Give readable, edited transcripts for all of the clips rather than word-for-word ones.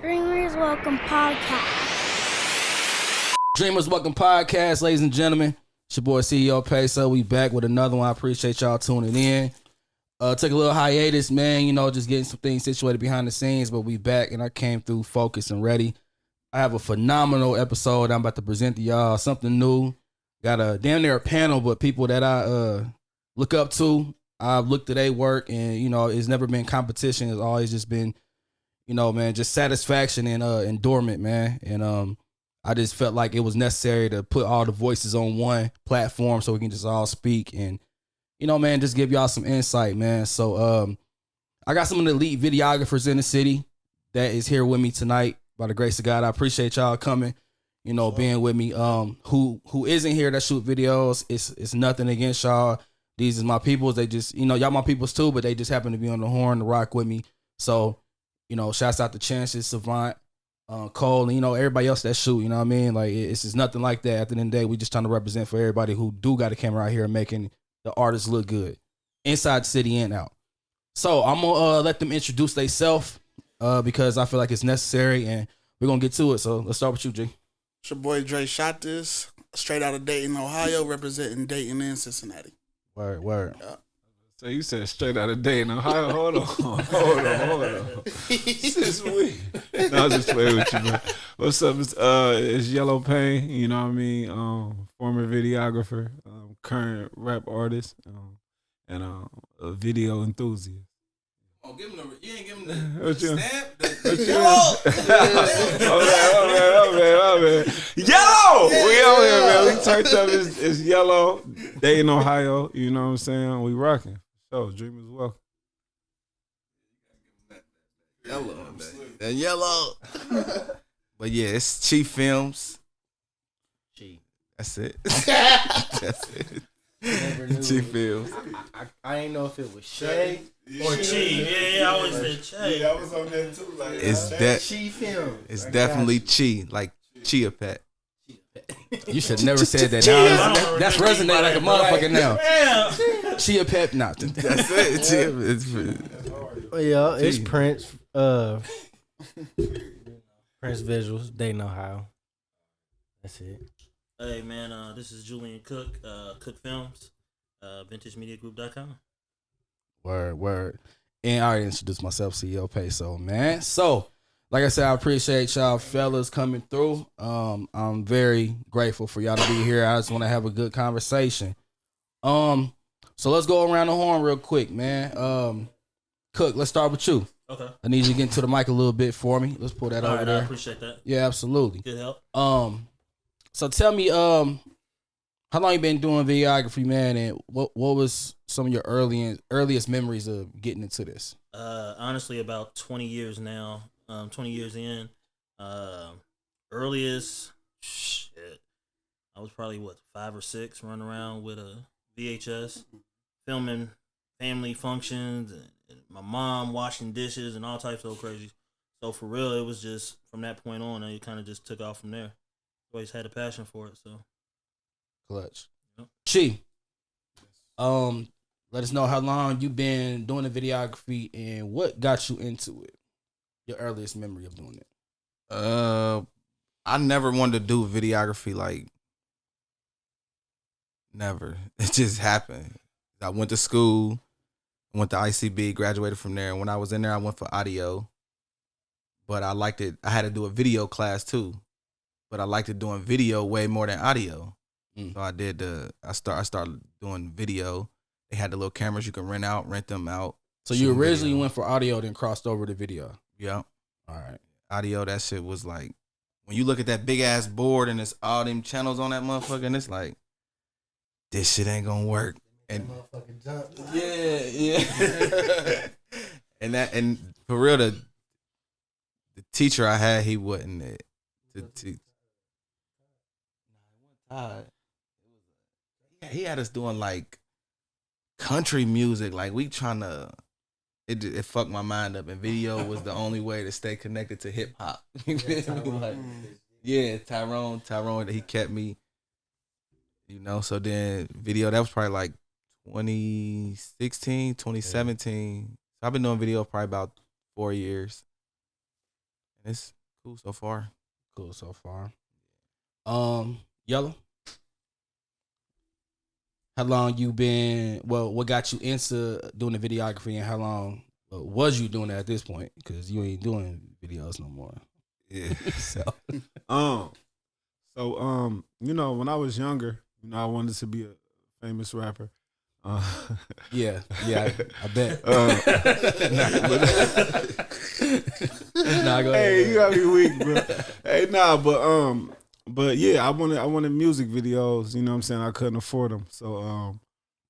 Dreamers Welcome Podcast. Dreamers Welcome Podcast, ladies and gentlemen. It's your boy CEO PESO. We back with another one. I appreciate y'all tuning in. Took a little hiatus, man. You know, just getting some things situated behind the scenes, but we back and I came through focused and ready. I have a phenomenal episode I'm about to present to y'all. Something new. Got a damn near a panel, but people that I look up to. I've looked at their work, and you know, it's never been competition. It's always just been, you know, man, just satisfaction and endurement, man. And I just felt like it was necessary to put all the voices on one platform so we can just all speak and, you know, man, just give y'all some insight, man. So I got some of the elite videographers in the city that is here with me tonight. By the grace of God, I appreciate y'all coming, you know, being with me. Who isn't here that shoot videos? It's nothing against y'all. These is my peoples. They just, you know, y'all my peoples too, but they just happen to be on the horn to rock with me. So, you know, shouts out to Chances, Savant, Cole, and, you know, everybody else that shoot, you know what I mean? Like, it's just nothing like that. At the end of the day, we just trying to represent for everybody who do got a camera out here and making the artists look good inside the city and out. So I'm going to let them introduce themselves because I feel like it's necessary, and we're going to get to it. So let's start with you, G. It's your boy Dre shot this straight out of Dayton, Ohio, representing Dayton and Cincinnati. Word. Yeah. So you said straight out of Dayton, Ohio. Hold on. This is weird. No, I was just playing with you, man. What's up? It's Yellow Pain, you know what I mean? Former videographer, current rap artist, and a video enthusiast. Oh, give him you ain't give him the What you- stamp. Oh man. Yellow! We out here, man. We turned up. It's Yellow, Dayton, Ohio. You know what I'm saying? We rocking. So, Dreamers Welcome. Yellow. But yeah, it's Chief Films. Chief. That's it. That's it. Never knew Chief it. Films. I ain't know if it was Shay Or Chi. Yeah, I always said Chi. I was on that too. Like, Chief Film. It's definitely Chi, like Chia Pet. You should never said that. Now that's resonating like a motherfucker now. Damn. Chia Pep, not. That's it. Chia. Oh, yeah, it's Chief. Prince. PrinceVisualz, Dayton, Ohio. That's it. Hey man, this is Julian Cook, Cook Films, VintageMediaGroup.com. Word. And I already introduced myself, CEO PESO, man. So, like I said, I appreciate y'all fellas coming through. I'm very grateful for y'all to be here. I just want to have a good conversation. So let's go around the horn real quick, man. Cook, let's start with you. Okay. I need you to get into the mic a little bit for me. Let's pull that All over right, I there. appreciate that. Yeah, absolutely. Good help. So tell me, how long you been doing videography, man, and what was some of your earliest memories of getting into this? Honestly, about 20 years now. 20 years in. Earliest, shit. I was probably 5 or 6, running around with a VHS, filming family functions, and my mom washing dishes and all types of crazy. So for real, it was just from that point on, it kind of just took off from there. Always had a passion for it, so. Clutch. Yep. Chi, let us know how long you been doing the videography and what got you into it. Your earliest memory of doing it. I never wanted to do videography, like, never. It just happened. I went to school, went to ICB, graduated from there. And when I was in there, I went for audio. But I liked it. I had to do a video class too. But I liked it doing video way more than audio. So I did I started doing video. They had the little cameras you can rent them out. So you Shooting originally video. went for audio, then crossed over to video. Yeah. All right. Audio, that shit was like, when you look at that big ass board and it's all them channels on that motherfucker, and it's like, this shit ain't gonna work. And yeah. and for real, the teacher I had, he wasn't it. He had us doing like country music, like we trying to. It fucked my mind up, and video was the only way to stay connected to hip hop. Yeah, Tyrone, he kept me. You know, so then video, that was probably like 2016, 2017. So I've been doing video probably about 4 years. It's cool so far. Cool so far. Yellow. How long you been? Well, what got you into doing the videography, and how long was you doing it at this point? Because you ain't doing videos no more. Yeah. So, You know, when I was younger, you know, I wanted to be a famous rapper. yeah, I bet. Nah, go ahead. Hey, you gotta be weak, bro. Hey, nah, but yeah, I wanted music videos. You know what I'm saying? I couldn't afford them, so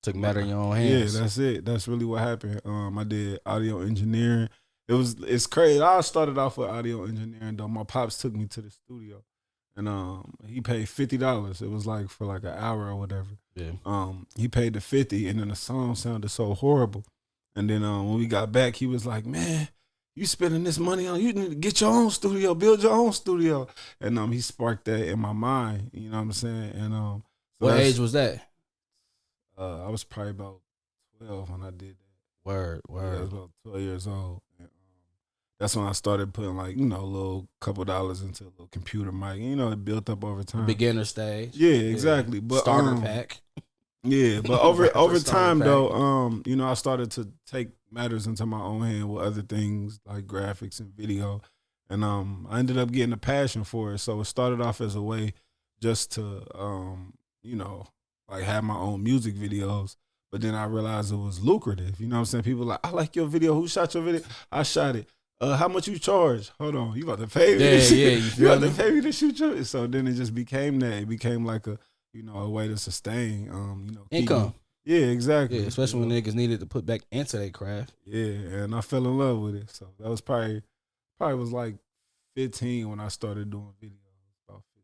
Took matter in your own hands. yeah, that's it. That's really what happened. I did audio engineering. It's crazy. I started off with audio engineering though. My pops took me to the studio, and he paid $50. It was like for like an hour or whatever. Yeah. He paid the 50, and then the song sounded so horrible. And then when we got back, he was like, "Man, you spending this money on? You need to get your own studio, build your own studio." And he sparked that in my mind. You know what I'm saying? And so What age was that? I was probably about 12 when I did that. Word. Yeah, I was about 12 years old. And, that's when I started putting like, you know, a little couple dollars into a little computer mic. You know, it built up over time. Beginner stage. Yeah, exactly. But Starter pack. Yeah, but over Starter time pack. though, you know, I started to take matters into my own hand with other things like graphics and video. And I ended up getting a passion for it. So it started off as a way just to you know, like have my own music videos. But then I realized it was lucrative. You know what I'm saying? People like, "I like your video. Who shot your video?" I shot it. How much you charge? Hold on, you about to pay me? Yeah, you about to pay me to shoot your. So then it just became that. It became like a, you know, a way to sustain, you know, Income. Yeah, exactly. Yeah, especially when niggas needed to put back into their craft. Yeah, and I fell in love with it. So that was probably was like 15 when I started doing videos. About 15.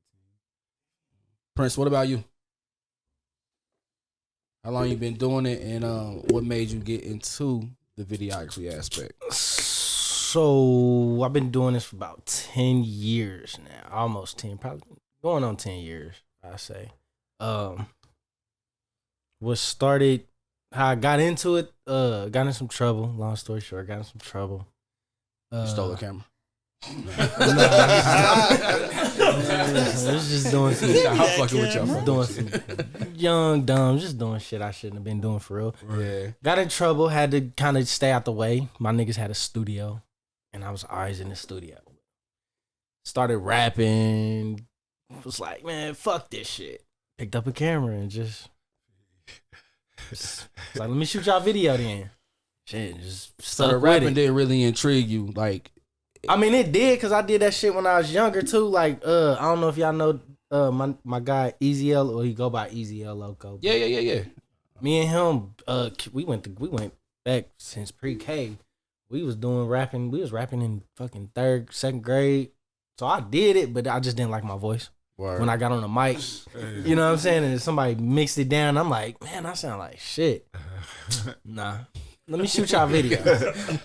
Prince, what about you? How long you been doing it, and what made you get into the videography aspect? So I've been doing this for about 10 years now, almost 10, probably going on 10 years, I say. What started, how I got into it, got in some trouble. Long story short, got in some trouble. You stole a camera. I was just doing some. I'm fucking with y'all. Doing some young, dumb, just doing shit I shouldn't have been doing for real. Yeah. Got in trouble, had to kind of stay out the way. My niggas had a studio, and I was always in the studio. Started rapping. Was like, man, fuck this shit. Picked up a camera and just like, let me shoot y'all video then. Shit, just So the stuck with rapping it. didn't really intrigue you, like. I mean, it did, because I did that shit when I was younger too. Like, I don't know if y'all know my guy Easy-L, or he go by Easy-L Loco. Yeah. Me and him, we went back since pre-K. We was rapping. We was rapping in fucking 3rd, 2nd grade. So I did it, but I just didn't like my voice. Word. When I got on the mic. You know what I'm saying? And somebody mixed it down. I'm like, man, I sound like shit. Nah. Let me shoot y'all video.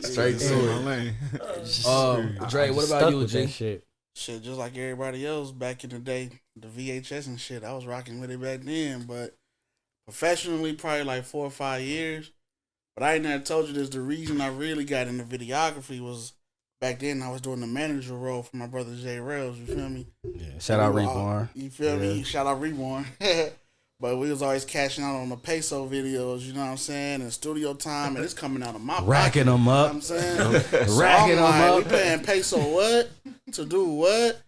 Straight to it. Dre, what about you, G? Shit. Shit, just like everybody else back in the day, the VHS and shit, I was rocking with it back then. But professionally, probably like 4 or 5 years. But I ain't never told you this. The reason I really got into videography was back then I was doing the manager role for my brother Jay Rails. You feel me? Yeah. Shout out Reborn. You feel me? Shout out Reborn. But we was always cashing out on the PESO videos, you know what I'm saying? And studio time, and it's coming out of my Racking pocket, them you know up. what I'm saying? So Racking I'm them like, up. we paying PESO what? To do what?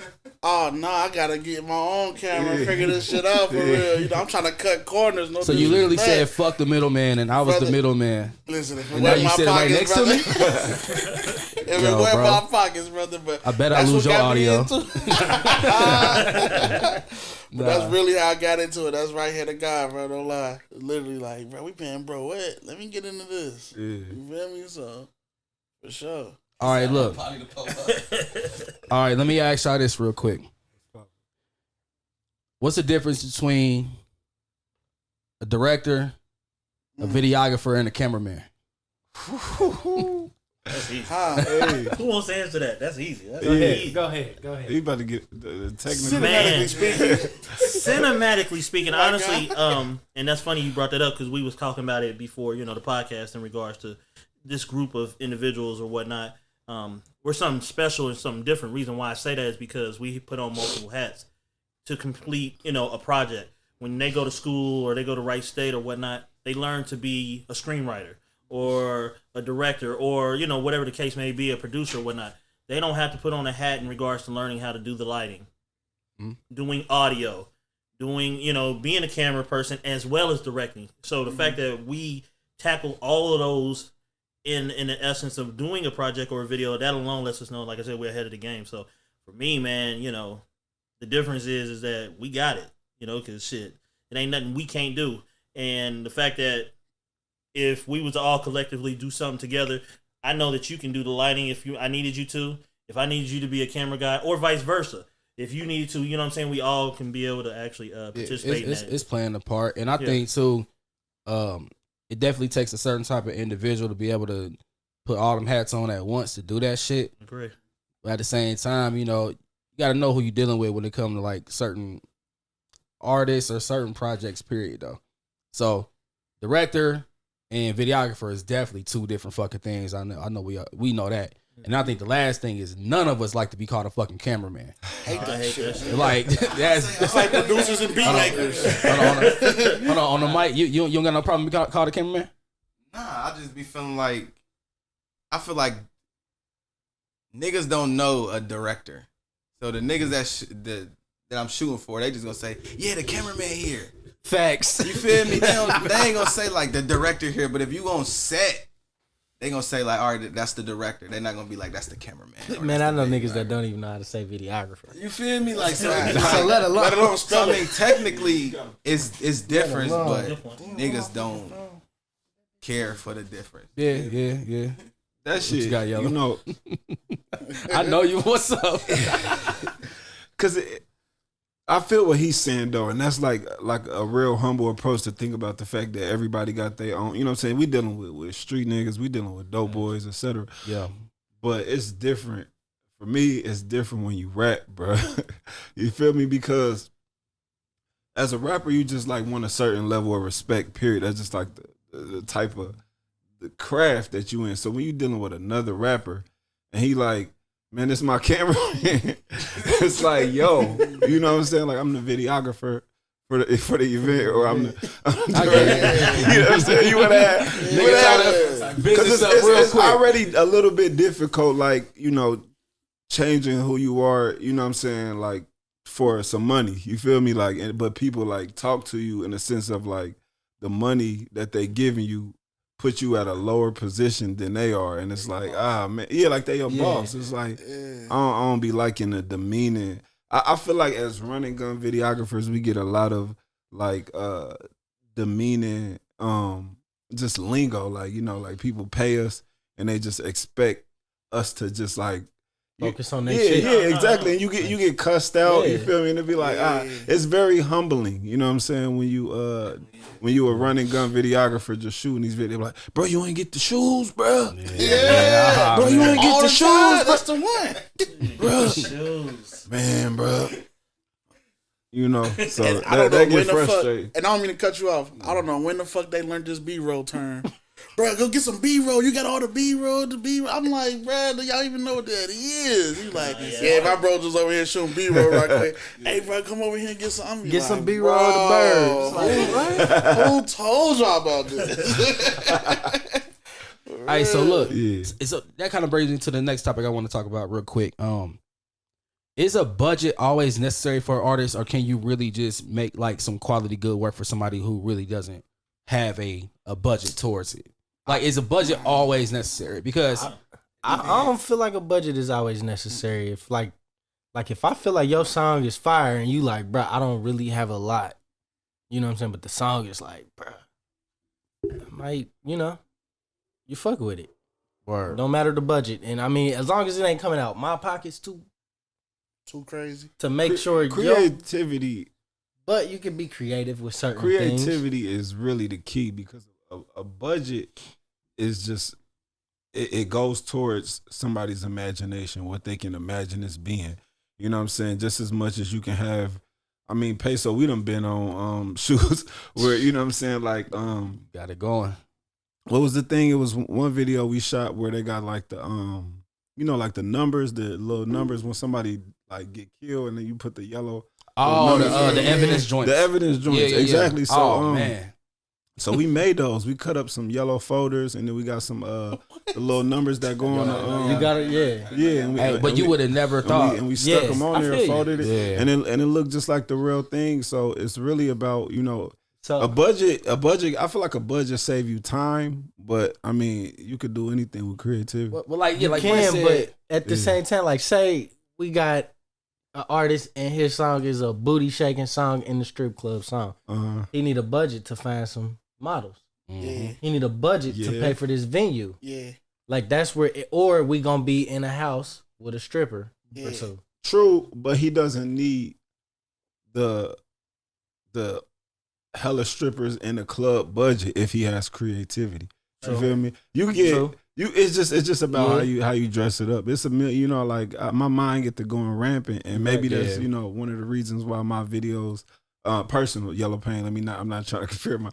Oh, no, I got to get my own camera and figure this shit out for real. You know, I'm trying to cut corners. No So you literally disrespect. said, fuck the middleman, and I was the Brother, middleman. Listen, if it And now wasn't you my sitting right pockets, next to me? brother, if Yo, it wasn't bro. my pockets, brother, but I bet I that's lose what your got me audio. into- But that's really how I got into it. That's right here to God, bro. Don't lie. Literally, like, bro, we paying bro what? Let me get into this. Yeah. You feel me? So, for sure. All right, look. All right, let me ask y'all this real quick. What's the difference between a director, a videographer, and a cameraman? That's easy. Huh? Hey, Who wants to answer that? That's easy. That's Go ahead. easy. Go ahead. he about to get the technical. Man. Cinematically speaking. Cinematically speaking, My honestly, God. and that's funny you brought that up because we was talking about it before, you know, the podcast in regards to this group of individuals or whatnot. we're something special and something different. Reason why I say that is because we put on multiple hats to complete, a project. When they go to school or they go to Wright State or whatnot, they learn to be a screenwriter or a director or, whatever the case may be, a producer or whatnot. They don't have to put on a hat in regards to learning how to do the lighting, doing audio, doing, being a camera person as well as directing. So the fact that we tackle all of those in the essence of doing a project or a video, that alone lets us know, like I said, we're ahead of the game. So for me, man, the difference is that we got it, because shit, it ain't nothing we can't do. And the fact that if we was to all collectively do something together, I know that you can do the lighting I needed you to. If I needed you to be a camera guy, or vice versa. If you needed to, we all can be able to actually participate in that. It's playing a part. And I think, too, it definitely takes a certain type of individual to be able to put all them hats on at once to do that shit. Agree. But at the same time, you got to know who you're dealing with when it comes to, like, certain artists or certain projects, period, though. So, director and videographer is definitely two different fucking things. I know we know that. And I think the last thing is none of us like to be called a fucking cameraman. I hate that shit. Like that's It's like producers and beat makers. Hold on, on the mic. You don't got no problem being called a cameraman? Nah, I just be feeling like I feel like niggas don't know a director. So the niggas that I'm shooting for, they just gonna say, yeah, the cameraman here. Facts. You feel me? They ain't gonna say like the director here, but if you on set, they gonna say like, all right, that's the director. They're not gonna be like, that's the cameraman. Man, I know niggas that don't even know how to say videographer. You feel me? Like, so let alone so, I mean, technically, it's different, but niggas don't care for the difference. Yeah. That shit, you got, Yellow? I know you. What's up? Because I feel what he's saying though, and that's like a real humble approach to think about the fact that everybody got their own. You know what I'm saying? We dealing with street niggas, we dealing with dope boys, etc. Yeah. But it's different. For me, it's different when you rap, bro. You feel me? Because as a rapper, you just like want a certain level of respect. Period. That's just like the type of the craft that you in. So when you dealing with another rapper, and he like, man, this is my camera. It's like, yo, you know what I'm saying? Like, I'm the videographer for the event, or I'm the director. You know what I'm saying? You would have, because it's already a little bit difficult, like, changing who you are, you know what I'm saying, like, for some money. You feel me? Like, but people like talk to you in the sense of like the money that they giving you put you at a lower position than they are, and it's like, man, yeah, like they your boss. It's like I don't be liking the demeaning. I feel like as running gun videographers, we get a lot of like demeaning, just lingo, like like people pay us and they just expect us to just like focus on that shit. Yeah, exactly. And you get cussed out. You feel me? And it be like, it's very humbling. You know what I'm saying? When you a running gun videographer just shooting these videos, like, bro, you ain't get the shoes, bro. Yeah. Bro, you ain't get the shoes. That's the one, bro. Shoes. Man, bro. So and I don't know that when get the fuck. frustrating. And I don't mean to cut you off. I don't know when the fuck they learned this B-roll term. Bro, go get some B-roll. You got all the B-roll, I'm like, bro, do y'all even know what that is? He's like, yeah, my bro just over here shooting B-roll right quick. Hey, bro, come over here and get some. Get some B-roll of the birds. Like, who told y'all about this? All right, so look, so that kind of brings me to the next topic I want to talk about real quick. Is a budget always necessary for artists, or can you really just make like some quality good work for somebody who really doesn't have a budget towards it? Like, is a budget always necessary? Because I don't feel like a budget is always necessary. If like if I feel like your song is fire and you like, bro, I don't really have a lot, you know what I'm saying? But the song is like, bro, I might, you fuck with it. Word. Don't matter the budget. And I mean, as long as it ain't coming out my pockets too crazy to make sure creativity. But you can be creative with certain creativity things. is really the key, because a budget is just it goes towards somebody's imagination, what they can imagine as being. You know what I'm saying? Just as much as you can have. I mean, PESO, we done been on shoots where, you know what I'm saying, like got it going. What was the thing? It was one video we shot where they got like the you know, like the numbers, the little numbers when somebody like get killed, and then you put the yellow. Oh, numbers. the evidence joints. The evidence joints, Yeah. exactly. So, oh man. So we made those. We cut up some yellow folders, and then we got some the little numbers that go on the. You got it, yeah. Yeah, and Hey, but you would have never thought. and we stuck them on there, and folded it, Yeah. and it looked just like the real thing. So it's really about, you know, So a budget. I feel like a budget save you time, but I mean, you could do anything with creativity. well, like you like can, Prince but said, at the same time, like say we got an artist and his song is a booty shaking song in the strip club song. He need a budget to find some models. Yeah. He need a budget to Yeah. pay for this venue. Yeah. Like that's where, or we gonna be in a house with a stripper Yeah. or two. True, but he doesn't need the hella strippers in the club budget if he has creativity. You feel me? You can get True. It's just about how you dress it up. It's you know, like my mind get to going rampant, and maybe that's you know one of the reasons why my videos. Personal yellow pain. I'm not trying to compare my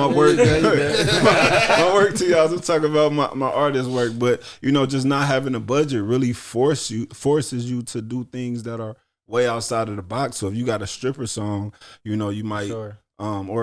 work my work to y'all. I'm talking about my artist work, but you know, just not having a budget really forces you to do things that are way outside of the box. So if you got a stripper song, you know, you might or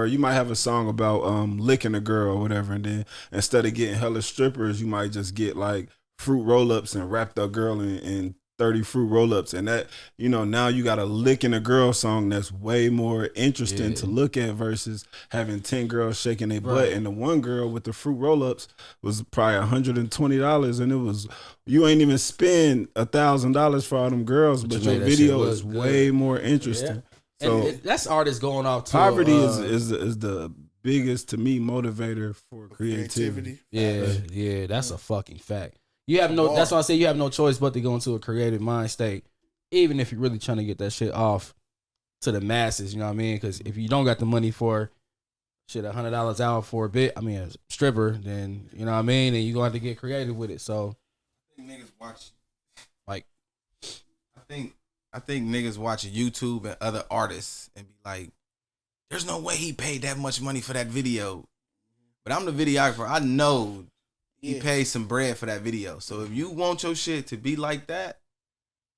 you might have a song about licking a girl or whatever, and then instead of getting hella strippers, you might just get like fruit roll-ups and wrap the girl in 30 fruit roll-ups, and that, you know, now you got a licking a girl song that's way more interesting to look at versus having 10 girls shaking their butt, and the one girl with the fruit roll-ups was probably $120, and it was, you ain't even spend $1,000 for all them girls, but your video is way more interesting. So that's artists going off to poverty is the biggest, to me, motivator for creativity. Yeah, that's a fucking fact. You have no. That's why I say you have no choice but to go into a creative mind state, even if you're really trying to get that shit off to the masses. You know what I mean? Because if you don't got the money for shit, $100 out for a bit, I mean, a stripper, then you know what I mean, and you gonna have to get creative with it. So I think niggas watch, like, I think niggas watch YouTube and other artists and be like, "There's no way he paid that much money for that video." But I'm the videographer. I know. He paid some bread for that video. So if you want your shit to be like that,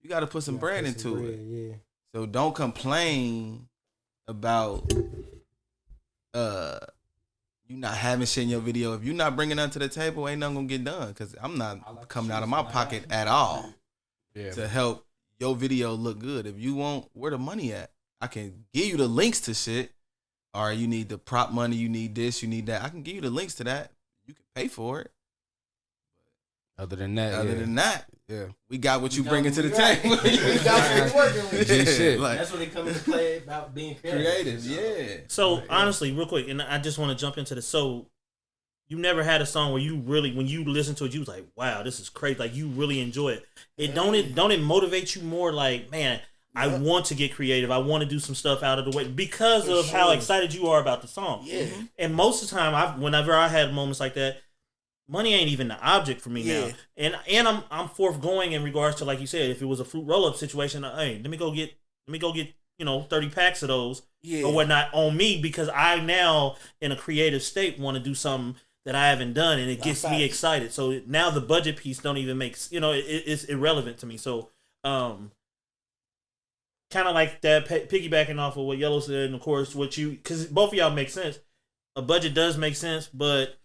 you got to put some bread into it. Yeah. So don't complain about you not having shit in your video. If you're not bringing nothing to the table, ain't nothing gonna get done. Because I'm not coming out of my pocket at all to help your video look good. If you want, where the money at? I can give you the links to shit. Or you need the prop money, you need this, you need that. I can give you the links to that. You can pay for it. Other than that, yeah, we got what you bringing to the table. We got what we're working with. shit. Like, That's what they come into play about being creative, yeah. So honestly, real quick, and I just want to jump into this. So you never had a song where you really, when you listen to it, you was like, "Wow, this is crazy!" Like you really enjoy it. Don't it motivate you more? Like, man, I want to get creative. I want to do some stuff out of the way because of how excited you are about the song. Yeah. And most of the time, whenever I had moments like that, money ain't even the object for me now. And I'm forthgoing in regards to, like you said, if it was a fruit roll up situation, hey, let me go get 30 packs of those or whatnot on me, because I now in a creative state want to do something that I haven't done, and it gets me excited. So now the budget piece don't even make, it's irrelevant to me. So kind of like that, piggybacking off of what Yellow said, and of course because both of y'all make sense. A budget does make sense, but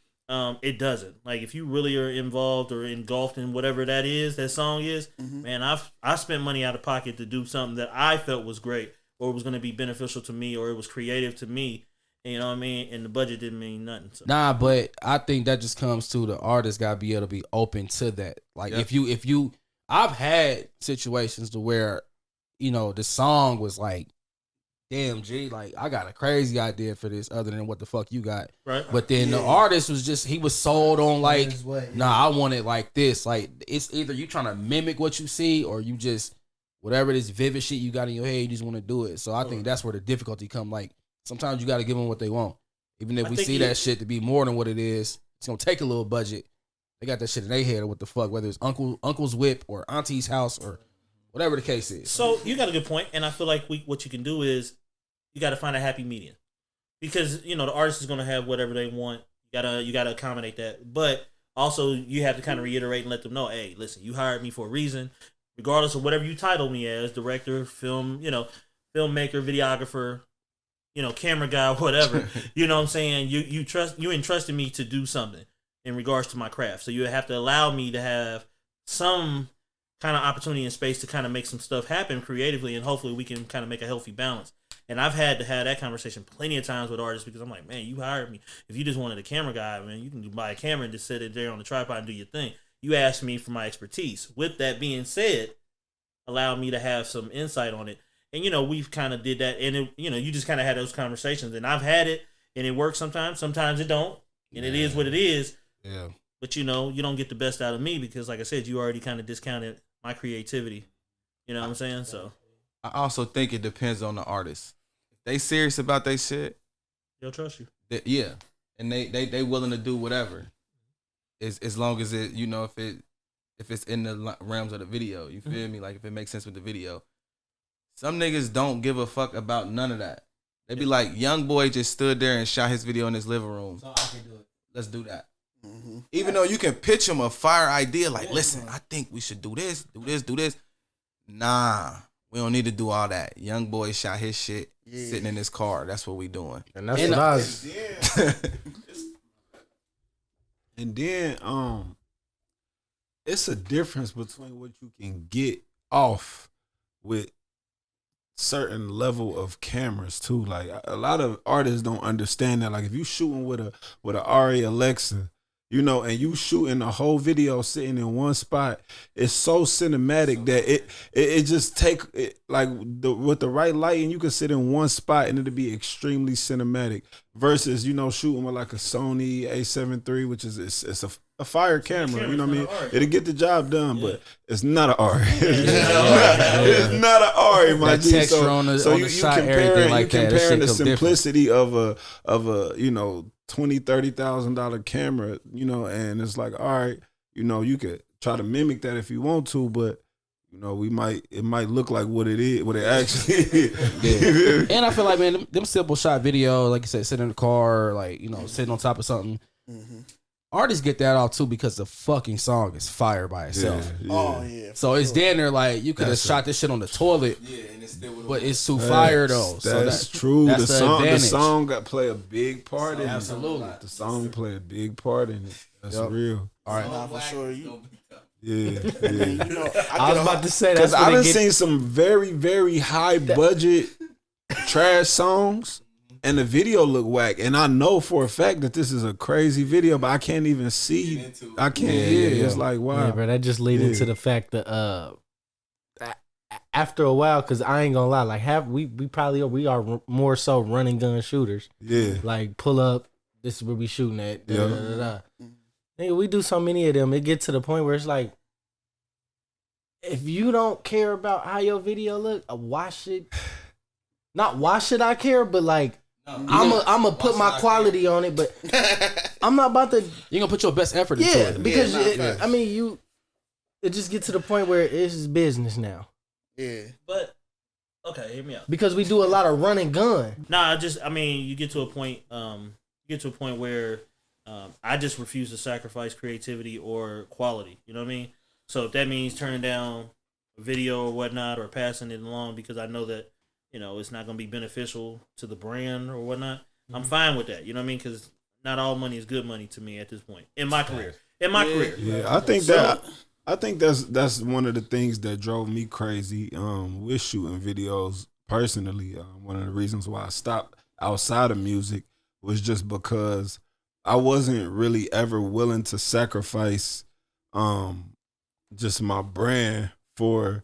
it doesn't. Like if you really are involved or engulfed in whatever that song is, man, I spent money out of pocket to do something that I felt was great, or was going to be beneficial to me, or it was creative to me. You know what I mean? And the budget didn't mean nothing. So. Nah, but I think that just comes to the artist got to be able to be open to that. Like if you, I've had situations to where, the song was like, damn, G, like I got a crazy idea for this other than what the fuck you got. Right. But then the artist was just, he was sold on like, nah, I want it like this. Like it's either you trying to mimic what you see, or you just, whatever this vivid shit you got in your head, you just want to do it. So I think that's where the difficulty come. Like sometimes you got to give them what they want. Even if we see that shit to be more than what it is, it's going to take a little budget. They got that shit in their head or what the fuck, whether it's uncle's whip or auntie's house or whatever the case is. So you got a good point, and I feel like what you can do is you got to find a happy medium, because the artist is going to have whatever they want. You gotta accommodate that. But also you have to kind of reiterate and let them know, hey, listen, you hired me for a reason, regardless of whatever you title me as, director, film, filmmaker, videographer, camera guy, whatever. You know what I'm saying? You entrusted me to do something in regards to my craft. So you have to allow me to have some kind of opportunity and space to kind of make some stuff happen creatively, and hopefully we can kind of make a healthy balance. And I've had to have that conversation plenty of times with artists because I'm like, man, you hired me. If you just wanted a camera guy, man, you can buy a camera and just sit it there on the tripod and do your thing. You asked me for my expertise. With that being said, allow me to have some insight on it. And, we've kind of did that. And, you just kind of had those conversations. And I've had it, and it works sometimes. Sometimes it don't. And it is what it is. Yeah. But, you don't get the best out of me because, like I said, you already kind of discounted my creativity. You know what I'm saying? So I also think it depends on the artist. If they serious about their shit, they'll trust you. yeah. And they willing to do whatever. As long as it, if it's in the realms of the video. You feel me? Like if it makes sense with the video. Some niggas don't give a fuck about none of that. They be like, young boy just stood there and shot his video in his living room. So I can do it. Let's do that. Mm-hmm. Even though you can pitch him a fire idea, like, listen, I think we should do this. Nah, we don't need to do all that. Young boy shot his shit sitting in his car. That's what we doing. And that's what I was. And then, it's a difference between what you can get off with certain level of cameras too. Like a lot of artists don't understand that. Like if you shooting with a RA Alexa, and you shooting the whole video sitting in one spot, it's so cinematic that it just take it, like with the right lighting, you can sit in one spot and it'll be extremely cinematic. Versus shooting with like a Sony A7 III, which is it's a fire camera. You know what I mean? It'll get the job done, but it's not an R. It's not an R, my G. Texture on the shot, everything like that. Comparing the simplicity of a $20,000-$30,000 camera, and it's like, all right, you could try to mimic that if you want to, but it might look like what it is, what it actually is. And I feel like, man, them simple shot videos, like you said, sitting in the car, like, sitting on top of something. Mm-hmm. Artists get that off too because the fucking song is fire by itself. Yeah. Oh yeah. So it's damn near like you could have shot this shit on the toilet. Yeah, and it's still but it's too fire though. That's true. That's the song got play a big part in it. Absolutely. The song play a big part in it. That's real. All right. Nah, for sure. Yeah. I was about to say that because I done seen some very, very high budget trash songs. And the video look whack, and I know for a fact that this is a crazy video, but I can't even see. I can't hear. It's like wow, yeah, bro. That just leads into the fact that after a while, because I ain't gonna lie, like we are more so running gun shooters. Yeah, like pull up. This is where we shooting at. Da, da, da, da. Nigga, we do so many of them. It gets to the point where it's like, if you don't care about how your video look, why should I care? But like. I'm gonna put my quality on it, but I'm not about to. You're gonna put your best effort into it. Because it just get to the point where it's just business now. Yeah, but okay, hear me out. Because we do a lot of run and gun. Nah, you get to a point. Where I just refuse to sacrifice creativity or quality. You know what I mean? So if that means turning down a video or whatnot, or passing it along because I know that. It's not going to be beneficial to the brand or whatnot. Mm-hmm. I'm fine with that. You know what I mean? Because not all money is good money to me at this point in my career. Yeah, I think that's one of the things that drove me crazy with shooting videos personally. One of the reasons why I stopped outside of music was just because I wasn't really ever willing to sacrifice just my brand for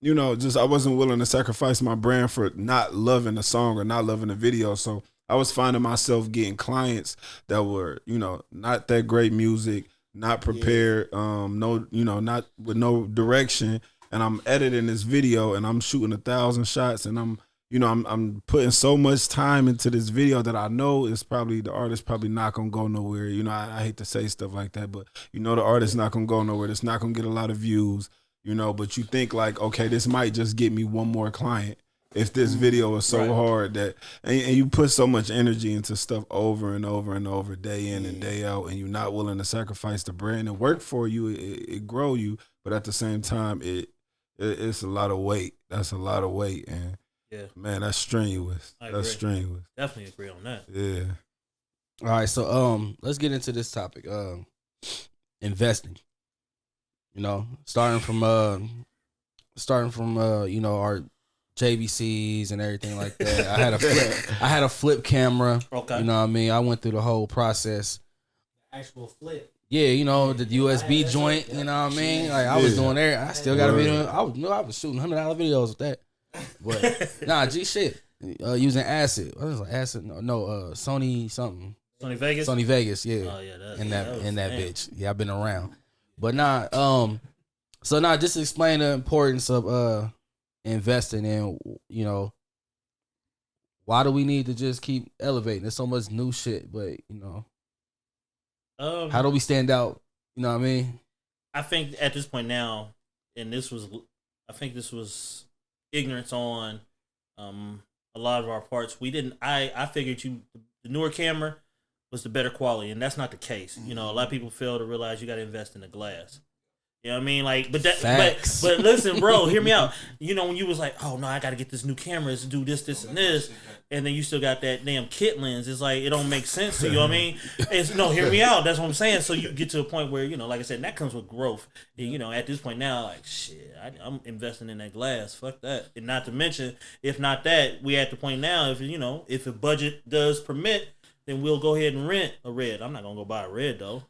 I wasn't willing to sacrifice my brand for not loving the song or not loving the video. So I was finding myself getting clients that were, not that great music, not prepared, not with no direction. And I'm editing this video and I'm shooting 1,000 shots and I'm putting so much time into this video that I know the artist probably not gonna go nowhere. I hate to say stuff like that, but the artist not gonna go nowhere. It's not gonna get a lot of views. But you think like, okay, this might just get me one more client. if this video is so hard that and you put so much energy into stuff over and over and over, day in and day out, and you're not willing to sacrifice the brand and work for you, it grow you, but at the same time, it's a lot of weight. That's a lot of weight, and man, that's strenuous. That's strenuous. Definitely agree on that. Yeah. All right, so let's get into this topic. Investing. You know, starting from our JVCs and everything like that. I had a flip camera. Okay. You know what I mean? I went through the whole process. Actual flip. Yeah, you know, the USB joint, you know what I mean? Like I was doing there. I still got a video. I was shooting $100 videos with that. But nah, G shit. Using acid. What was it? Acid? No, Sony something. Sony Vegas? Sony Vegas, yeah. Oh yeah, in that bitch. Yeah, I've been around. But just explain the importance of investing in, you know, why do we need to just keep elevating? There's so much new shit, but you know, how do we stand out? You know what I mean? I think at this point now, and this was ignorance on a lot of our parts. We didn't. I figured the newer camera was the better quality, and that's not the case. You know, a lot of people fail to realize you got to invest in the glass. You know what I mean? Like, but listen, bro, hear me out. You know, when you was like, oh no, I got to get this new camera to do this, and this, and then you still got that damn kit lens. It's like it don't make sense to you. Know what I mean? Hear me out. That's what I'm saying. So you get to a point where, you know, like I said, that comes with growth. And, you know, at this point now, like shit, I'm investing in that glass. Fuck that. And not to mention, if not that, we at the point now, if the budget does permit, then we'll go ahead and rent a red. I'm not gonna go buy a red though.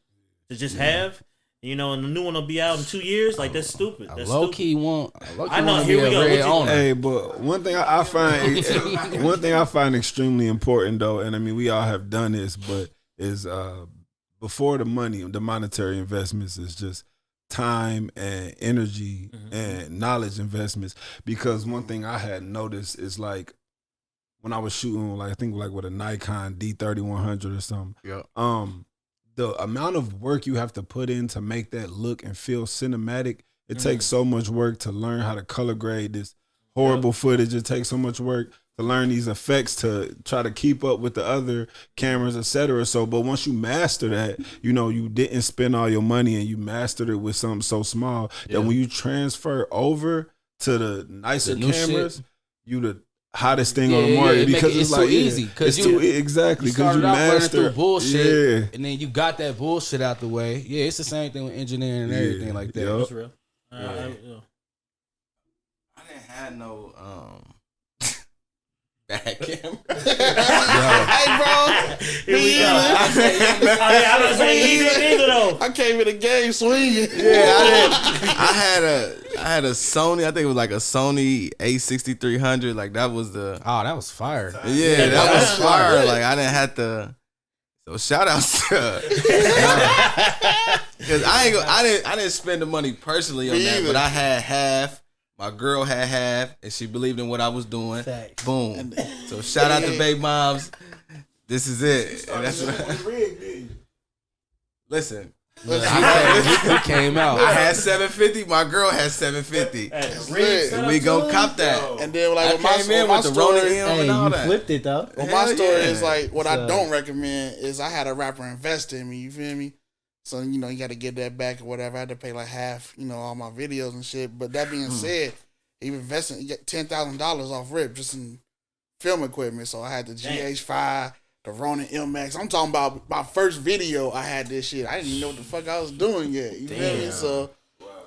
To just have. You know, and the new one will be out in 2 years. Like that's stupid. That's low key want. I know. Here we go. Hey, but one thing I find extremely important though, and I mean we all have done this, but is before the monetary investments is just time and energy and knowledge investments. Because one thing I had noticed is like when I was shooting, like I think like with a Nikon D3100 or something. Yeah. The amount of work you have to put in to make that look and feel cinematic, it takes so much work to learn how to color grade this horrible footage. It takes so much work to learn these effects to try to keep up with the other cameras, etc. So, but once you master that, you know, you didn't spend all your money and you mastered it with something so small that when you transfer over to the nicer cameras, you the hottest thing on the market because it's like too easy. Because exactly because you master through bullshit, and then you got that bullshit out the way. Yeah, it's the same thing with engineering and everything like that. That's real. I didn't have no bad camera. Hey, bro. Here we go. I was saying he didn't either though. I came in the game swinging. Yeah, I had a Sony. I think it was like a Sony A6300. Like that was the. Oh, that was fire. Yeah, that was fire. Like I didn't have to. So shout out to. Because I didn't spend the money personally on that, but I had half. My girl had half, and she believed in what I was doing. Thanks. Boom. So shout out to baby moms. This is it. And that's what. Listen. He came out. I had 750. My girl had 750. And we gon' cop that. And then like I came in with the Rona M and all that. Flipped it though. Well, my story is like what I don't recommend is I had a rapper invest in me. You feel me? So, you know, you got to get that back or whatever. I had to pay like half, you know, all my videos and shit. But that being said, he invested $10,000 off rip just in film equipment. So I had the GH5, the Ronin MX. I'm talking about my first video. I had this shit. I didn't even know what the fuck I was doing yet. You feel me? So,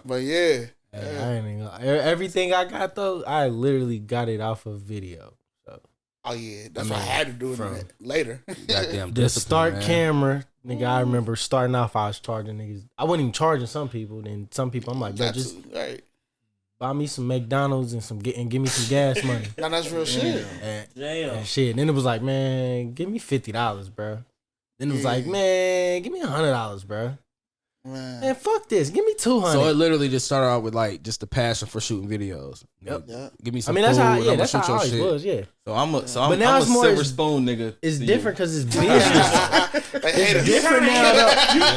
but yeah. Hey, I ain't even gonna, everything I got though, I literally got it off of video. So. Oh yeah, that's what I had to do it later. Goddamn the start camera, nigga. I remember starting off, I was charging niggas. I wasn't even charging some people. Then some people, I'm like, bro, just buy me some McDonald's and give me some gas money. Now that's real shit. And shit. And then it was like, man, give me $50, bro. Then it was like, man, give me $100, bro. Man, fuck this. Give me $200. So it literally just started out with like just the passion for shooting videos. Yep. Give me some. I mean, that's food, that's how I always shit. was. Yeah. So I'm a more silver spoon nigga. It's different because it's business. It's different now.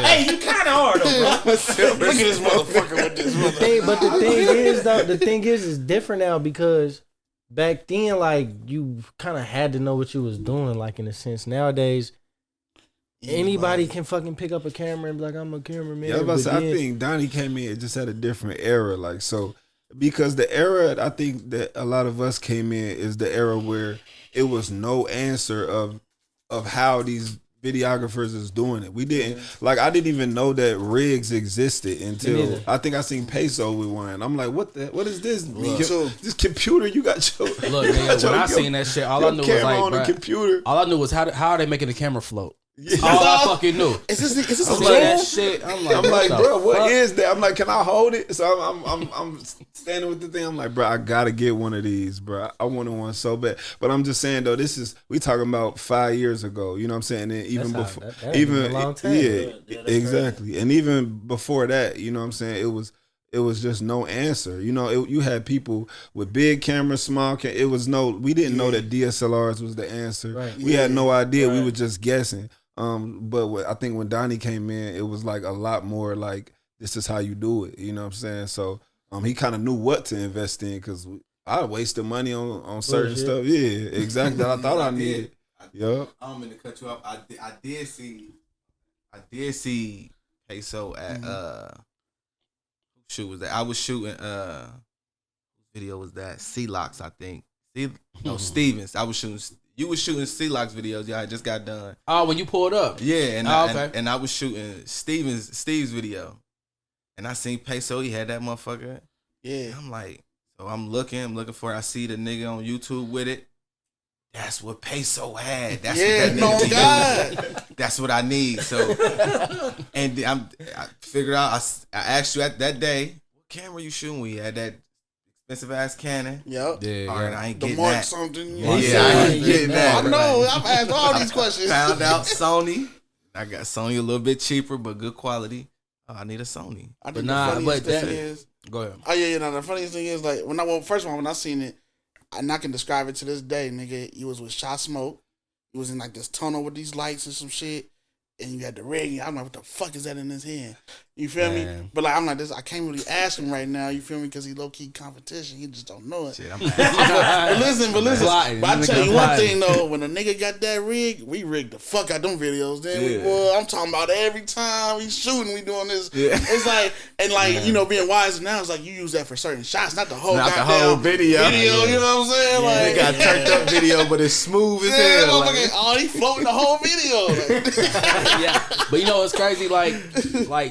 Hey, you kind of are though, bro. Look at this motherfucker with this. But the thing is, though, it's different now because back then, like, you kind of had to know what you was doing, like, in a sense. Nowadays, anybody can fucking pick up a camera and be like, I'm a cameraman. Yeah, I was about to say, I think Donnie came in just at a different era. Like, so, because the era, I think that a lot of us came in is the era where it was no answer of how these videographers is doing it. We didn't, like, I didn't even know that rigs existed until I think I seen PESO with one. I'm like, what is this? This computer, you got your Look, man, when I seen that shit, all I knew was like, on the computer. All I knew was how are they making the camera float? All I fucking knew. Is this I'm a like, drone? that shit. I'm like, what bro, the what fuck? is that? I'm like, can I hold it? So I'm standing with the thing. I'm like, bro, I gotta get one of these, bro. I wanted one so bad. But I'm just saying though, we talking about 5 years ago. You know what I'm saying? And even before, that ain't been a long time. yeah, exactly. And even before that, you know what I'm saying? It was just no answer. You know, you had people with big cameras, small cameras. We didn't know that DSLRs was the answer. Right. We had no idea. Right. We were just guessing. But I think when Donnie came in, it was like a lot more like, this is how you do it. You know what I'm saying? So he kind of knew what to invest in, because I wasted money on certain stuff. Yeah, exactly. That I thought I needed. Yeah. I don't mean to cut you off. I did see PESO at shoot was that? I was shooting video was that? C-Locks, I think. Stevens. I was shooting. You was shooting C-Locks videos. Yeah, I just got done. Oh, when you pulled up. Yeah, and okay. I was shooting Steve's video. And I seen PESO, he had that motherfucker. Yeah. I'm like, so I'm looking for it. I see the nigga on YouTube with it. That's what PESO had. That's what that nigga God. That's what I need. So, and I figured out, I asked you at that day, what camera you shooting? We had that expensive ass Canon. Yep. Yeah. All right, I ain't The getting Mark that. something. Yeah, I ain't getting that. I know. I've asked all these questions. Found out Sony. I got Sony a little bit cheaper, but good quality. Oh, I need a Sony. I But think nah, the funniest but thing that- is, Go ahead. oh yeah, no. The funniest thing is, like, first of all, when I seen it, and I can describe it to this day, nigga. You was with Shot Smoke. You was in like this tunnel with these lights and some shit, and you had the rig. I'm like, what the fuck is that in his hand? You feel me? But like, I'm like, I can't really ask him right now. You feel me? Because he low key competition. He just don't know it. Shit, I'm But listen. Sliding. But I Nigga tell you one sliding. thing though, when a nigga got that rig, we rigged the fuck out them videos. Then I'm talking about every time we shooting, we doing this. Yeah. It's like, and like, you know, being wise now, it's like you use that for certain shots, not the whole Not the goddamn whole video. You know what I'm saying? Like, They got turned up video, but it's smooth as hell. Like, oh, he floating the whole video. Like, Yeah. But you know what's crazy? Like,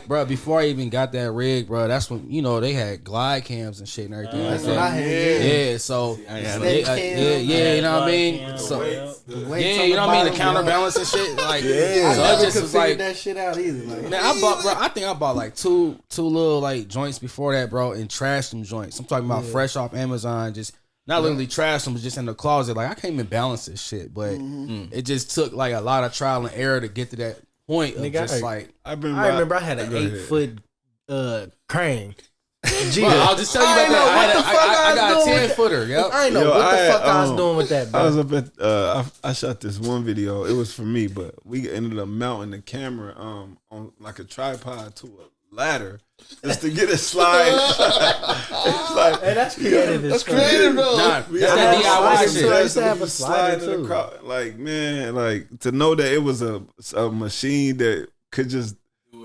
bro, before I even got that rig, bro, that's when, you know, they had glide cams and shit and everything like That's what I that. had. Yeah, so you know what I mean? So yeah, you know what I mean? The counterbalance and shit. Like, so I it just was like, that shit out either. Like, man, I think I bought like two little like joints before that, bro, and trashed them joints. I'm talking about fresh off Amazon, just not literally trashed them, but just in the closet. Like, I can't even balance this shit, but it just took like a lot of trial and error to get to that point of just like. I remember I had an 8-foot crane. Bro, I'll just tell you about that. I got a 10-footer. Yep. I ain't know what the fuck I was doing with that, bro. I was up at I shot this one video. It was for me, but we ended up mounting the camera on like a tripod to a ladder just to get it slide. It's like, Hey, that's creative. that's creative though. Nah, we that's had that DIY shit. I used to have a slide slider, in the too. crowd. Like, man, like to know that it was a machine that could just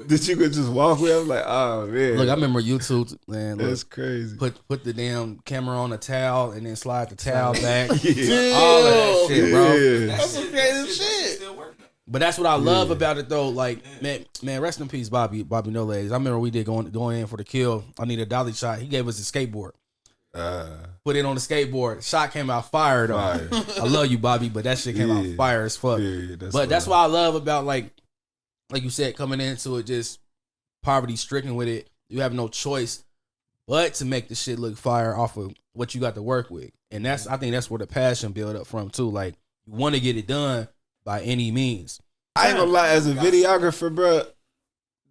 that you could just walk with. I was like, oh man. Look, I remember YouTube, man. That's Look, crazy. put the damn camera on a towel and then slide the towel back. Yeah. All of that shit, bro. Yeah. That's some creative shit. But that's what I love about it, though. Like, man, rest in peace, Bobby No Legs. I remember we did going in for the kill. I need a dolly shot. He gave us a skateboard. Put it on the skateboard. Shot came out fire, though. I love you, Bobby, but that shit came out fire as fuck. That's what I love about, like you said, coming into it, just poverty stricken with it. You have no choice but to make the shit look fire off of what you got to work with. And I think that's where the passion build up from, too. Like, you want to get it done by any means. I ain't gonna lie, as a videographer, bro,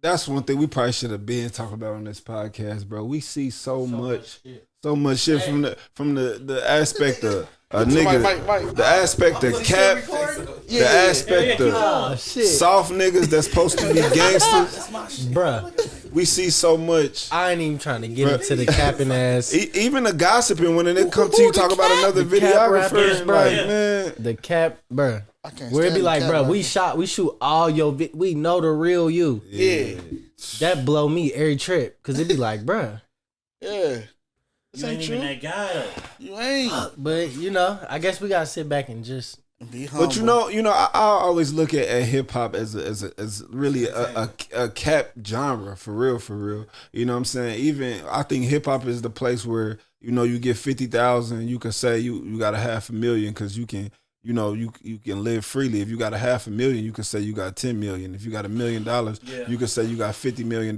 that's one thing we probably should have been talking about on this podcast, bro. We see so much shit from the aspect of a nigga, Mike. the aspect of cap, the aspect of shit. soft niggas that's supposed to be gangsters. Bruh, We see so much. I ain't even trying to get into the capping ass. Even the gossiping when they come to you talk about another The cap videographer, rappers, and bro. like, man, The cap, bruh. I can't Where it stand be the like, cap bruh, rapper. we shoot all your, we know the real you. Yeah. That blow me every trip, cause it be like, bruh. Yeah. This You ain't ain't even true. that guy. You ain't. But you know, I guess we gotta sit back and just. Be humble. but I always look at hip hop as really a cap genre for real. You know what I'm saying? Even I think hip hop is the place where you get 50,000, you can say you got a $500,000 because you can. You can live freely. If you got a $500,000, you can say you got 10 million. If you got $1 million, you can say you got $50 million.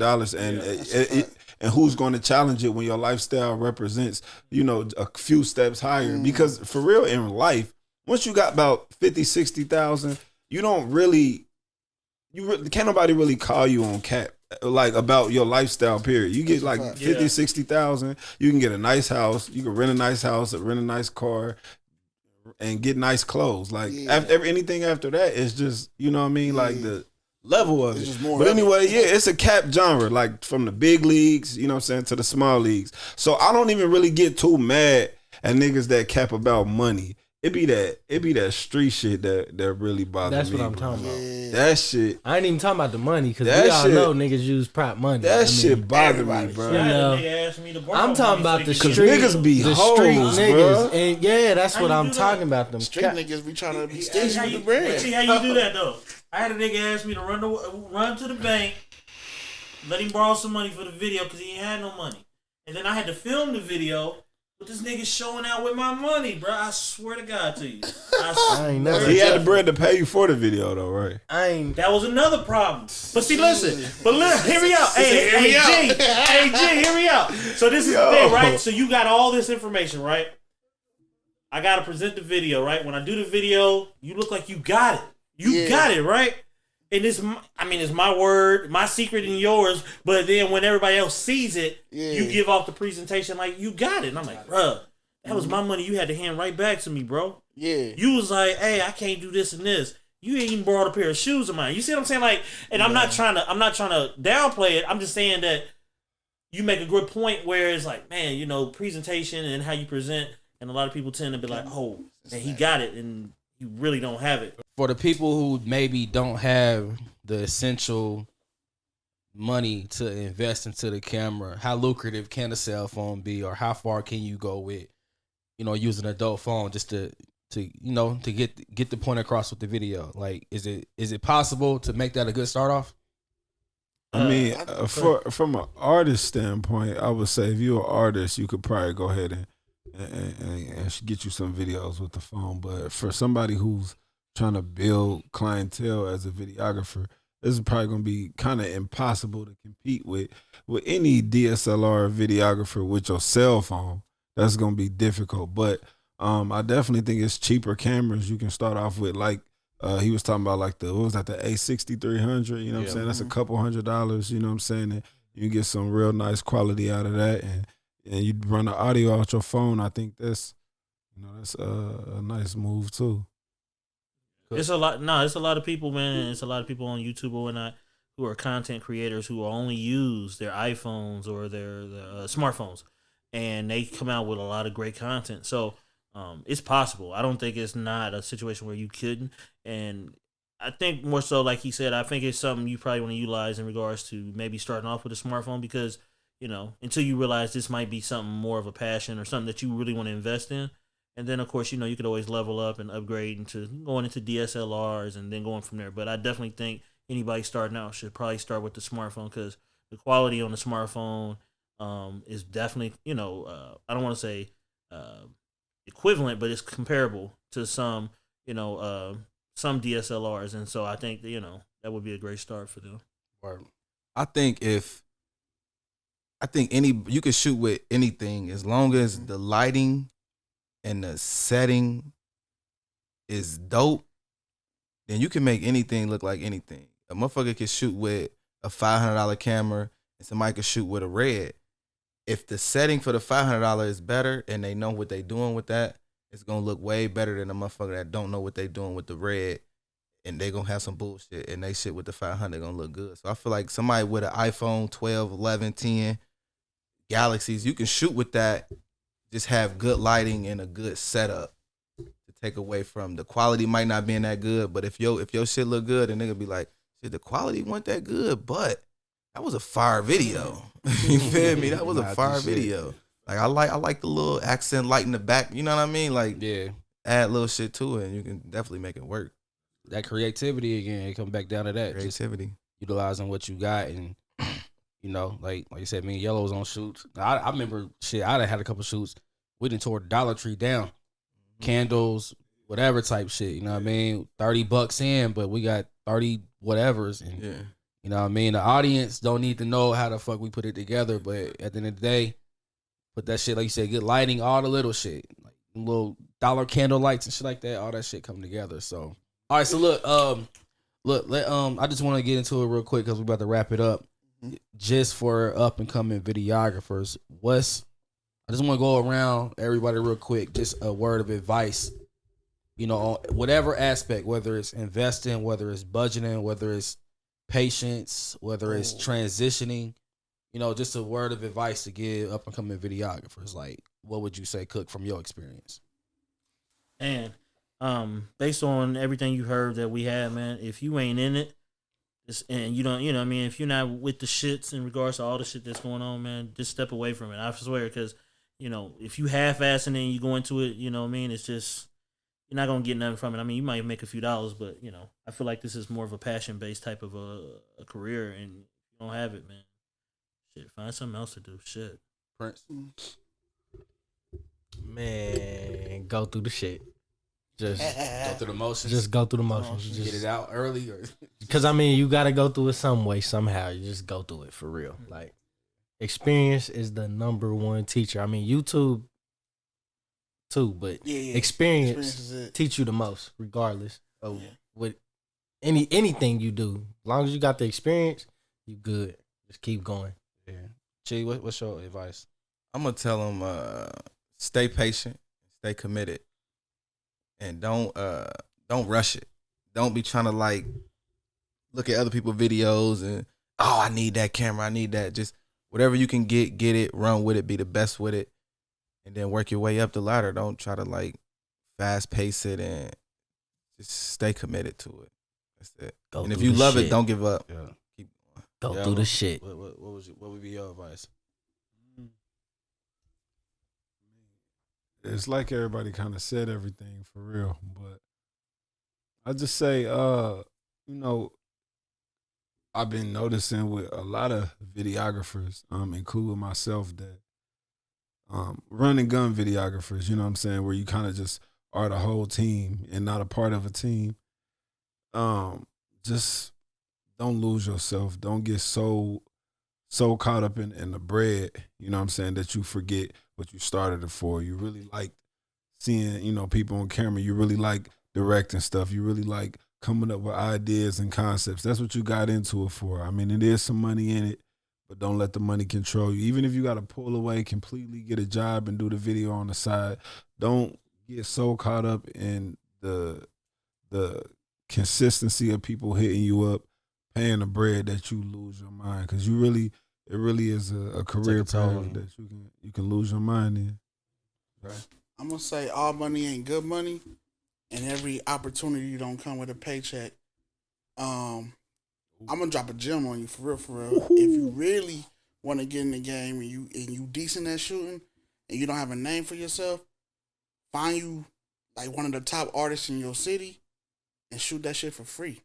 And who's going to challenge it when your lifestyle represents, a few steps higher? Because for real in life, once you got about 50, 60,000, you don't really, can't nobody really call you on cap. Like about your lifestyle period. You get like 50, 60,000, you can get a nice house, you can rent a nice house, rent a nice car, and get nice clothes. Like anything after that is just, you know what I mean? Like the level of It's it. just more But of it. anyway, it's a cap genre, like from the big leagues, you know what I'm saying, to the small leagues. So I don't even really get too mad at niggas that cap about money. It be that street shit that really bothers That's me. what I'm bro. talking about. That shit. I ain't even talking about the money, cause That we all shit- know niggas use prop money. That shit bother me, everybody. bro. You I had know, a nigga ask me to borrow I'm talking money about the so he could street, get niggas be the hoes, street bro. niggas, and that's How what you I'm do that? talking about. Them Street cap- niggas be trying to be Hey, stingy how with the you, bread. see how you do that though? I had a nigga ask me to run to the bank, let him borrow some money for the video because he ain't had no money, and then I had to film the video. But this nigga showing out with my money, bro. I swear to God to you. I ain't never. He had the bread to pay you for the video though, right? I ain't. That was another problem. But see, listen. Hear me out. Hey, Hear me out. G. Hey, G, hear me out. So this is the thing, right? So you got all this information, right? I got to present the video, right? When I do the video, you look like you got it. You got it, right? And it's my word, my secret and yours. But then when everybody else sees it, you give off the presentation like you got it. And I'm like, bruh, that was my money. You had to hand right back to me, bro. Yeah. You was like, hey, I can't do this and this. You ain't even borrowed a pair of shoes of mine. You see what I'm saying? Like, and I'm not trying to downplay it. I'm just saying that you make a good point where it's like, man, presentation and how you present, and a lot of people tend to be like, oh, man, he got it, and you really don't have it. For the people who maybe don't have the essential money to invest into the camera, how lucrative can a cell phone be, or how far can you go with, using an adult phone just to get the point across with the video? Like, is it possible to make that a good start off? I mean, from an artist standpoint, I would say if you're an artist, you could probably go ahead and get you some videos with the phone. But for somebody who's trying to build clientele as a videographer, this is probably going to be kind of impossible to compete with any DSLR videographer with your cell phone. That's going to be difficult. But I definitely think it's cheaper cameras you can start off with. Like he was talking about, like the A6300. You know what I'm saying? That's a couple $100. You know what I'm saying? And you can get some real nice quality out of that, and you run the audio out your phone. I think that's a nice move too. It's a lot. No, it's a lot of people, man. It's a lot of people on YouTube or whatnot who are content creators who only use their iPhones or their smartphones, and they come out with a lot of great content. So it's possible. I don't think it's not a situation where you couldn't. And I think more so, like he said, I think it's something you probably want to utilize in regards to maybe starting off with a smartphone because, until you realize this might be something more of a passion or something that you really want to invest in. And then, of course, you could always level up and upgrade into going into DSLRs and then going from there. But I definitely think anybody starting out should probably start with the smartphone because the quality on the smartphone is definitely, I don't want to say equivalent, but it's comparable to some DSLRs. And so I think, that would be a great start for them. I think you can shoot with anything as long as the lighting and the setting is dope, then you can make anything look like anything. A motherfucker can shoot with a $500 camera and somebody can shoot with a Red. If the setting for the $500 is better and they know what they doing with that, it's gonna look way better than a motherfucker that don't know what they doing with the red, and they gonna have some bullshit, and they shit with the 500 gonna look good. So I feel like somebody with an iPhone 12, 11, 10, Galaxies, you can shoot with that. Just have good lighting and a good setup to take away from the quality might not being that good, but if your shit look good, and nigga be like, shit, the quality wasn't that good, but that was a fire video. You feel me? That was a fire video. Like I like the little accent light in the back. You know what I mean? Like add little shit to it, and you can definitely make it work. That creativity again, it come back down to that. Creativity, just utilizing what you got, and you know, like you said, me and Yellow was on shoots. I remember shit. I had a couple shoots. We done tore Dollar Tree down, candles, whatever type shit. You know what I mean? $30 in, but we got 30 whatevers, and you know what I mean. The audience don't need to know how the fuck we put it together, but at the end of the day, put that shit, like you said, good lighting, all the little shit, like little dollar candle lights and shit like that. All that shit come together. So, all right. So look, I just want to get into it real quick because we about to wrap it up. Just for up and coming videographers, I just want to go around everybody real quick. Just a word of advice, you know, on whatever aspect, whether it's investing, whether it's budgeting, whether it's patience, whether it's transitioning. You know, just a word of advice to give up and coming videographers. Like, what would you say, Cook, from your experience? And based on everything you heard that we had, man, if you ain't in it, and you don't, you know what I mean, if you're not with the shits in regards to all the shit that's going on, man, just step away from it. I swear, because, you know, if you half-assing it and you go into it, you know what I mean, it's just, you're not going to get nothing from it. I mean, you might make a few dollars, but, you know, I feel like this is more of a passion-based type of a career, and if you don't have it, man, shit, find something else to do. Shit. Prince? Man, go through the shit. Just go through the motions. Just go through the motions. Just get it out early, or because I mean, you got to go through it some way, somehow. You just go through it for real. Like, experience is the number one teacher. I mean, YouTube too, but experience teach you the most, regardless of what anything you do. As long as you got the experience, you good. Just keep going. Yeah. Chi, what's your advice? I'm gonna tell them stay patient, stay committed, and don't rush it. Don't be trying to like look at other people's videos and I need that camera, I need that. Just whatever you can get it, run with it, be the best with it, and then work your way up the ladder. Don't try to like fast pace it, and just stay committed to it. That's it. And if you love it, don't give up. Yeah. Keep going. Go through the shit. What would be your advice? It's like everybody kind of said everything for real, but I just say, you know, I've been noticing with a lot of videographers, including myself, that run and gun videographers, you know what I'm saying, where you kind of just are the whole team and not a part of a team. Just don't lose yourself. Don't get so caught up in the bread, you know what I'm saying, that you forget what you started it for. You really like seeing, you know, people on camera. You really like directing stuff. You really like coming up with ideas and concepts. That's what you got into it for. I mean, it is some money in it, but don't let the money control you. Even if you got to pull away completely, get a job and do the video on the side, don't get so caught up in the consistency of people hitting you up, paying the bread, that you lose your mind. Because it really is a career path that you can lose your mind in. Right. I'm gonna say all money ain't good money, and every opportunity don't come with a paycheck. I'm gonna drop a gem on you for real, for real. If you really want to get in the game and you decent at shooting, and you don't have a name for yourself, find you like one of the top artists in your city, and shoot that shit for free.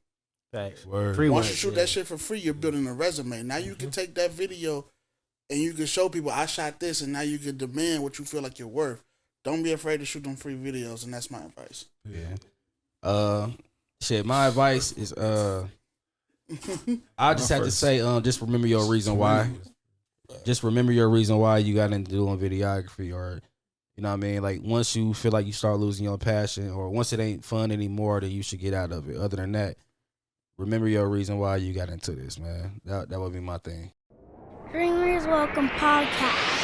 Thanks. Once you shoot that shit for free, you're building a resume. Now you can take that video and you can show people, I shot this, and now you can demand what you feel like you're worth. Don't be afraid to shoot them free videos, and that's my advice. Yeah. Shit, my advice is I just have to say, just remember your reason why. Just remember your reason why you got into doing videography, or you know what I mean? Like, once you feel like you start losing your passion, or once it ain't fun anymore, then you should get out of it. Other than that, remember your reason why you got into this, man. That would be my thing. Dreamers Welcome Podcast.